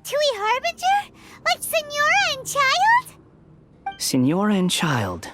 Fatui Harbinger? Like Senora and Child? Senora and Child.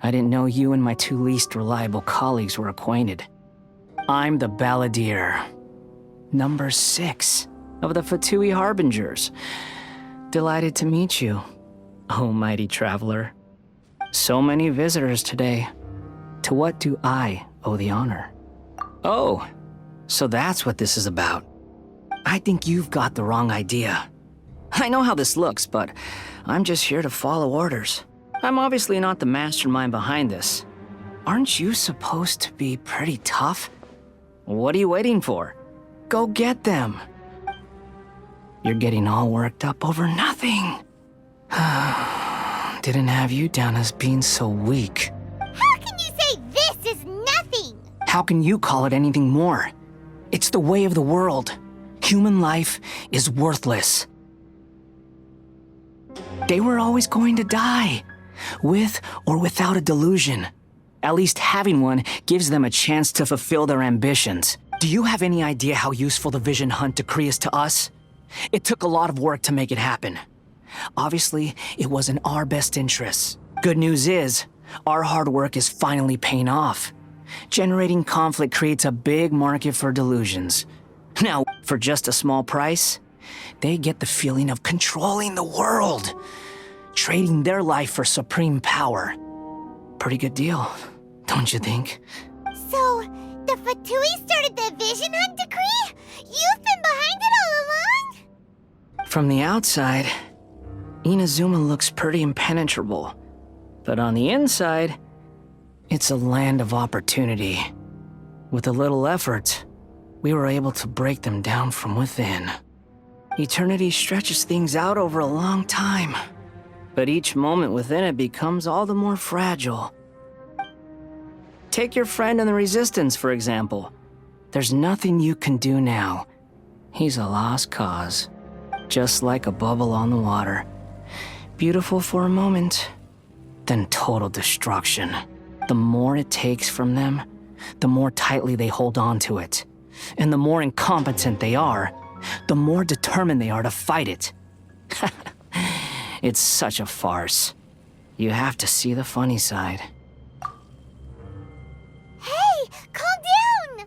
I didn't know you and my two least reliable colleagues were acquainted. I'm the Balladeer, number 6 of the Fatui Harbingers. Delighted to meet you, oh mighty traveler. So many visitors today. To what do I owe the honor? Oh, so that's what this is about. I think you've got the wrong idea. I know how this looks, but I'm just here to follow orders. I'm obviously not the mastermind behind this. Aren't you supposed to be pretty tough? What are you waiting for? Go get them. You're getting all worked up over nothing. Didn't have you down as being so weak. How can you say this is nothing? How can you call it anything more? It's the way of the world. Human life is worthless. They were always going to die, with or without a delusion. At least having one gives them a chance to fulfill their ambitions. Do you have any idea how useful the Vision Hunt decree is to us? It took a lot of work to make it happen. Obviously, it was in our best interests. Good news is, our hard work is finally paying off. Generating conflict creates a big market for delusions. Now, for just a small price, they get the feeling of controlling the world, trading their life for supreme power. Pretty good deal, don't you think? So, the Fatui started the Vision Hunt decree? You've been behind it all along? From the outside, Inazuma looks pretty impenetrable. But on the inside, it's a land of opportunity. With a little effort, we were able to break them down from within. Eternity stretches things out over a long time, but each moment within it becomes all the more fragile. Take your friend in the Resistance, for example. There's nothing you can do now. He's a lost cause, just like a bubble on the water. Beautiful for a moment, then total destruction. The more it takes from them, the more tightly they hold on to it. And the more incompetent they are, the more determined they are to fight it. It's such a farce. You have to see the funny side. Hey, calm down!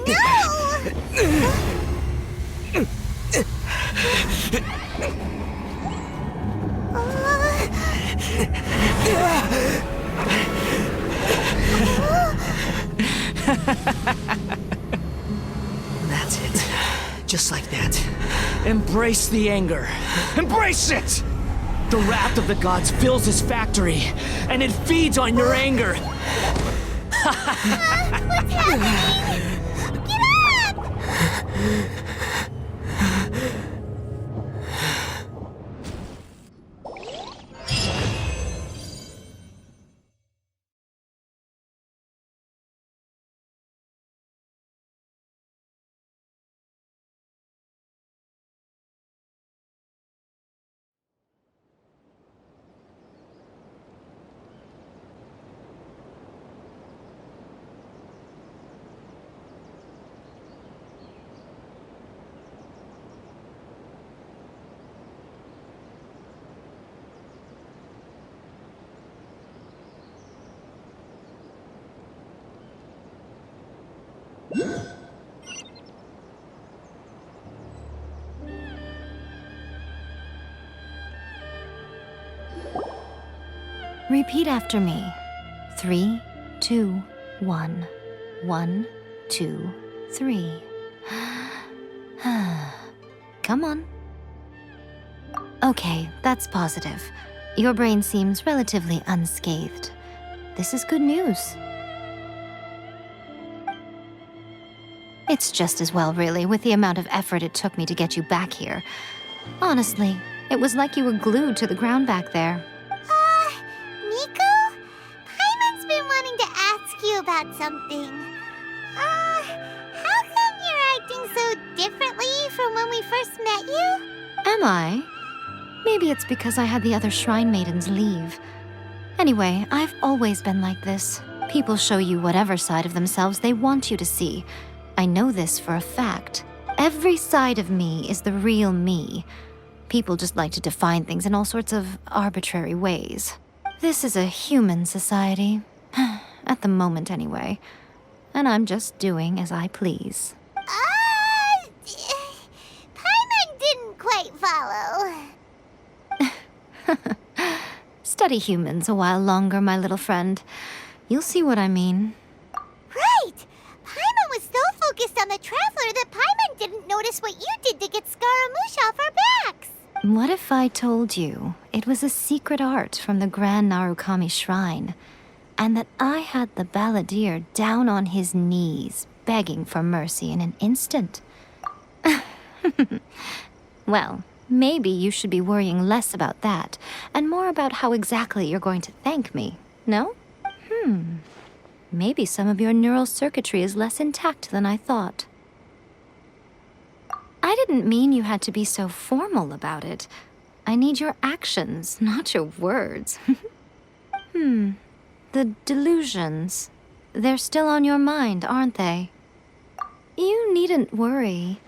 No! That's it. Just like that. Embrace the anger. Embrace it! The wrath of the gods fills this factory, and it feeds on your anger. What's happening? Get up! Repeat after me. 3, 2, 1. 1, 2, 3. Come on. Okay, that's positive. Your brain seems relatively unscathed. This is good news. It's just as well, really, with the amount of effort it took me to get you back here. Honestly, it was like you were glued to the ground back there. Nico? Paimon's been wanting to ask you about something. How come you're acting so differently from when we first met you? Am I? Maybe it's because I had the other Shrine Maidens leave. Anyway, I've always been like this. People show you whatever side of themselves they want you to see. I know this for a fact. Every side of me is the real me. People just like to define things in all sorts of arbitrary ways. This is a human society. At the moment, anyway. And I'm just doing as I please. Paimon didn't quite follow. Study humans a while longer, my little friend. You'll see what I mean. Right! Paimon was so focused on the Traveler that Paimon didn't notice what you did to get Scaramouche off our backs. What if I told you it was a secret art from the Grand Narukami Shrine, and that I had the balladeer down on his knees, begging for mercy in an instant? Well, maybe you should be worrying less about that, and more about how exactly you're going to thank me, no? Maybe some of your neural circuitry is less intact than I thought. I didn't mean you had to be so formal about it. I need your actions, not your words. The delusions. They're still on your mind, aren't they? You needn't worry.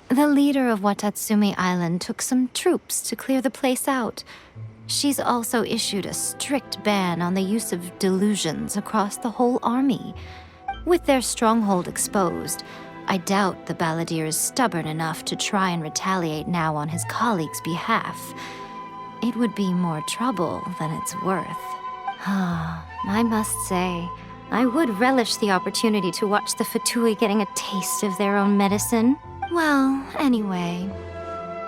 The leader of Watatsumi Island took some troops to clear the place out. She's also issued a strict ban on the use of delusions across the whole army. With their stronghold exposed, I doubt the balladeer is stubborn enough to try and retaliate now on his colleagues' behalf. It would be more trouble than it's worth. I must say, I would relish the opportunity to watch the Fatui getting a taste of their own medicine. Well, anyway,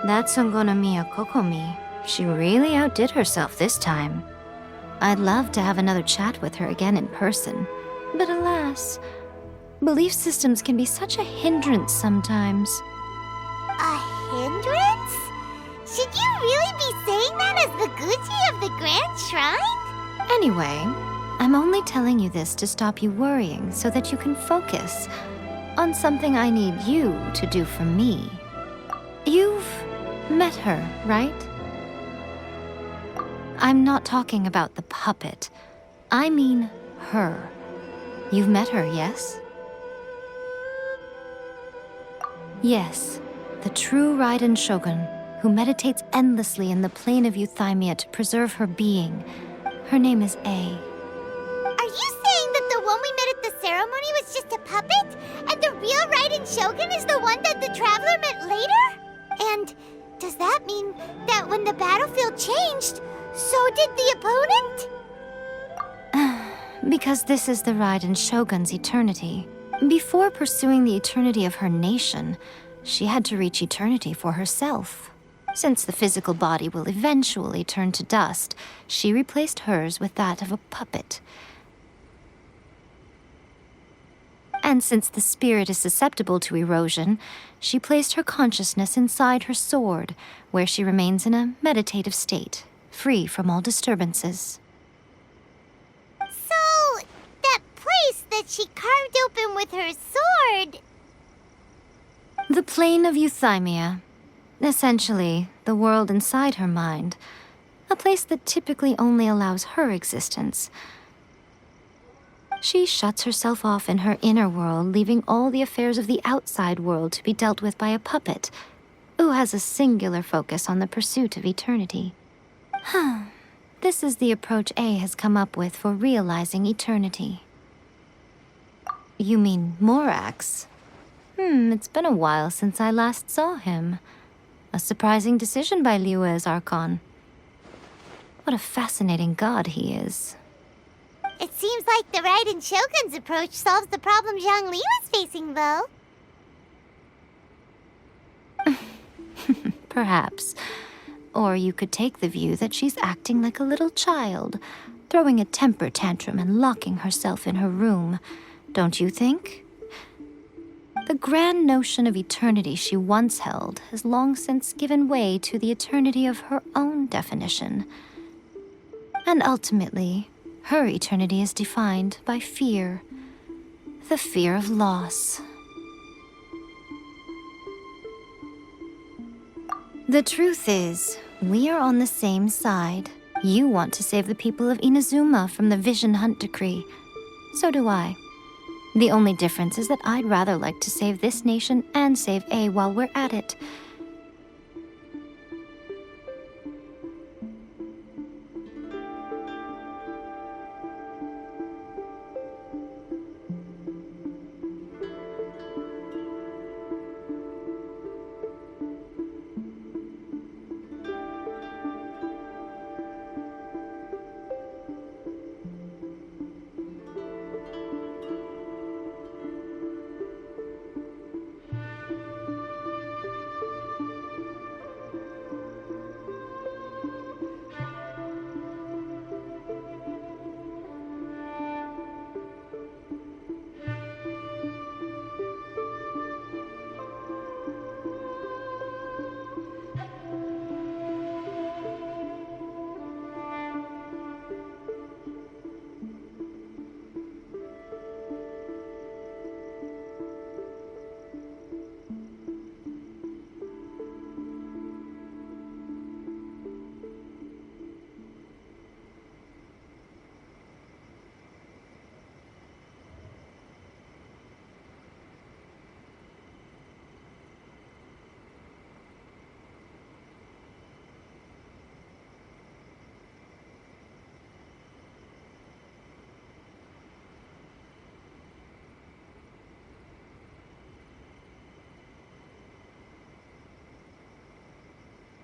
that Songonomiya Kokomi, she really outdid herself this time. I'd love to have another chat with her again in person, but alas, belief systems can be such a hindrance sometimes. A hindrance? Should you really be saying that as the Gucci of the Grand Shrine? Anyway, I'm only telling you this to stop you worrying so that you can focus on something I need you to do for me. You've met her, right? I'm not talking about the puppet. I mean her. You've met her, yes? Yes, the true Raiden Shogun, who meditates endlessly in the plane of Euthymia to preserve her being. Her name is A. Are you saying that the one we met at the ceremony was just a puppet? And the real Raiden Shogun is the one that the Traveler met later? And does that mean that when the battlefield changed, so did the opponent? Because this is the Raiden Shogun's eternity. Before pursuing the eternity of her nation, she had to reach eternity for herself. Since the physical body will eventually turn to dust, she replaced hers with that of a puppet. And since the spirit is susceptible to erosion, she placed her consciousness inside her sword, where she remains in a meditative state, free from all disturbances. So, that place that she carved open with her sword... The plane of Euthymia. Essentially, the world inside her mind. A place that typically only allows her existence. She shuts herself off in her inner world, leaving all the affairs of the outside world to be dealt with by a puppet, who has a singular focus on the pursuit of eternity. This is the approach A has come up with for realizing eternity. You mean Morax? It's been a while since I last saw him. A surprising decision by Liyue's Archon. What a fascinating god he is. It seems like the Raiden Shogun's approach solves the problem Zhang Li was facing, though. Perhaps. Or you could take the view that she's acting like a little child, throwing a temper tantrum and locking herself in her room. Don't you think? The grand notion of eternity she once held has long since given way to the eternity of her own definition. And ultimately, her eternity is defined by fear. The fear of loss. The truth is, we are on the same side. You want to save the people of Inazuma from the Vision Hunt decree. So do I. The only difference is that I'd rather like to save this nation and save A while we're at it.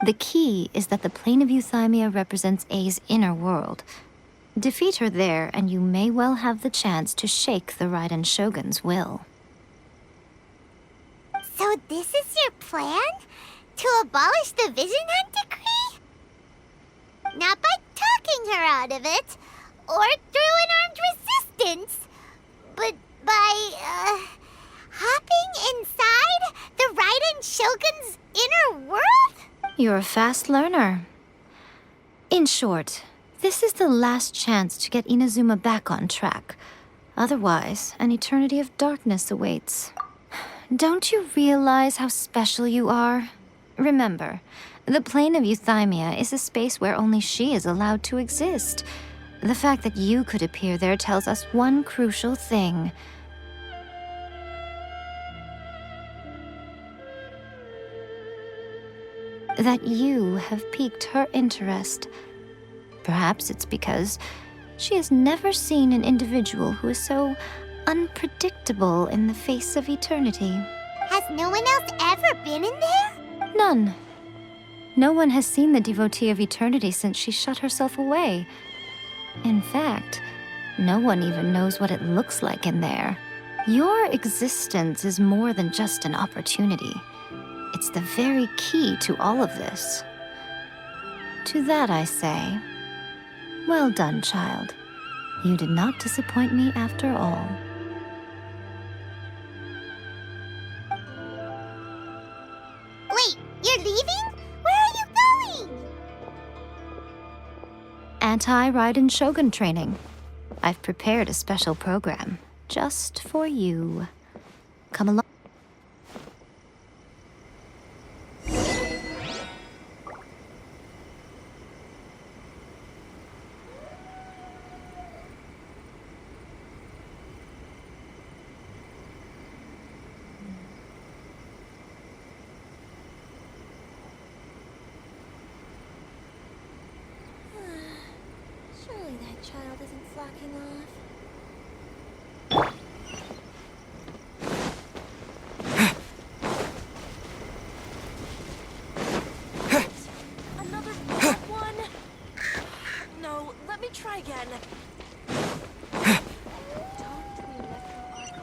The key is that the plane of Euthymia represents A's inner world. Defeat her there, and you may well have the chance to shake the Raiden Shogun's will. So this is your plan? To abolish the Vision Hunt decree? Not by talking her out of it, or through an armed resistance, but by, hopping inside the Raiden Shogun's inner world? You're a fast learner. In short, this is the last chance to get Inazuma back on track. Otherwise, an eternity of darkness awaits. Don't you realize how special you are? Remember, the plane of Euthymia is a space where only she is allowed to exist. The fact that you could appear there tells us one crucial thing. That you have piqued her interest. Perhaps it's because she has never seen an individual who is so unpredictable in the face of eternity. Has no one else ever been in there? None. No one has seen the devotee of eternity since she shut herself away. In fact, no one even knows what it looks like in there. Your existence is more than just an opportunity. It's the very key to all of this. To that I say, well done, child. You did not disappoint me after all. Wait, you're leaving? Where are you going? Anti-Raiden Shogun training. I've prepared a special program just for you. Come along. Surely that child isn't flocking off. Another one? No, let me try again. Don't we let go, Archon?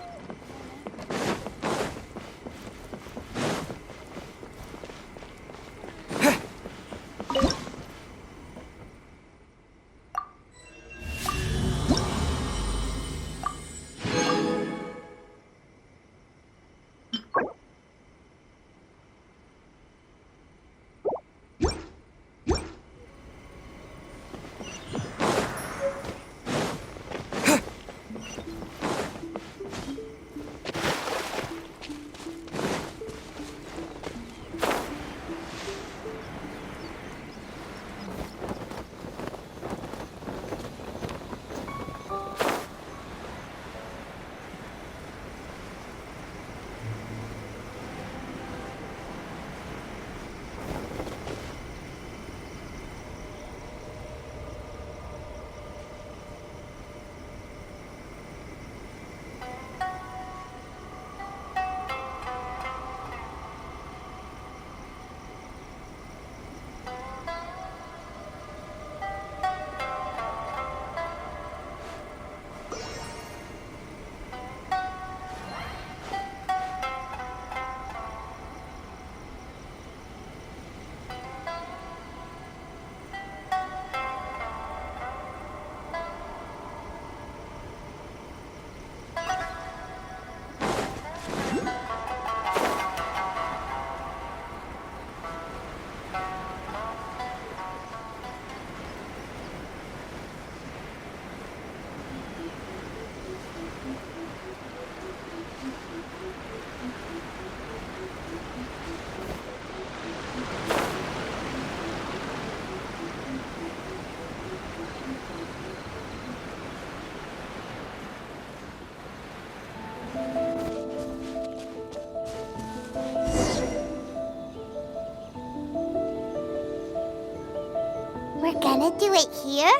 We're gonna do it here?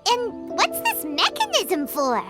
And what's this mechanism for?